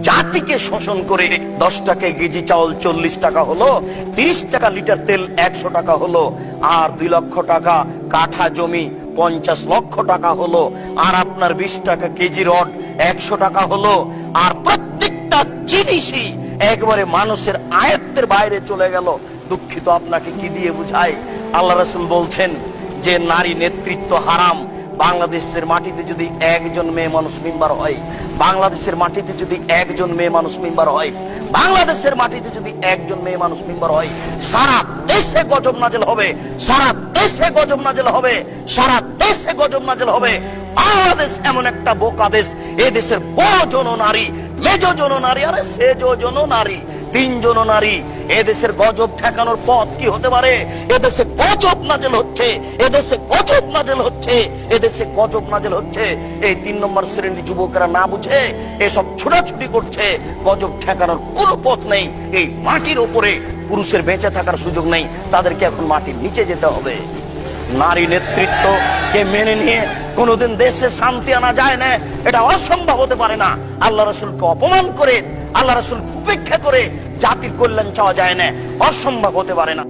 জাতিকে শোষণ করে 10 টাকায় কেজি চাউল 40 টাকা হলো, 30 টাকা লিটার তেল 100 টাকা হলো, আর 2 লক্ষ টাকা কাঠা জমি 50 লক্ষ টাকা হলো, আর আপনার 20 টাকা কেজি রড 100 টাকা হলো, আর প্রত্যেকটা জিনিসই একবারে মানুষের আয়ত্তের বাইরে চলে গেল। দুঃখিত, আপনাকে কি দিয়ে বুঝাই? আল্লাহ রাসূল বলছেন যে নারী নেতৃত্ব হারাম। বাংলাদেশের মাটিতে যদি একজন মেয়ে মানুষ মেম্বার হয়, বাংলাদেশের মাটিতে যদি একজন মেয়ে মানুষ মেম্বার হয়, বাংলাদেশের মাটিতে যদি একজন মেয়ে মানুষ মেম্বার হয়, সারা দেশে গজব নাজেল হবে, সারা দেশে গজব নাজেল হবে, সারা দেশে গজব নাজেল হবে। বাংলাদেশ এমন একটা বোকা দেশ, এই দেশের বড় জন নারী, মেজো জন নারী, আরে সেজো জন নারী, 3 জন নারী। এদেশের গজব ঠেকানোর পথ কি হতে পারে? এদেশে গজব নাজেল হচ্ছে, এদেশে গজব নাজেল হচ্ছে, এদেশে গজব নাজেল হচ্ছে। এই 3 নম্বর শ্রেণীর যুবকেরা না বুঝে এসব ছোটাছুটি করছে। গজব ঠেকানোর কোনো পথ নেই। এই মাটির উপরে পুরুষের বেঁচে থাকার সুযোগ নেই, তাদেরকে এখন মাটির নিচে যেতে হবে। নারী নেতৃত্ব কে মেনে নিয়ে কোনোদিন দেশে শান্তি আনা যায় না, এটা অসম্ভব হতে পারে না। আল্লাহ রাসূলকে অপমান করে, আল্লাহ রাসূলকে উপেক্ষা করে জাতির কল্যাণ চাওয়া যায় না, অসম্ভব হতে পারে না।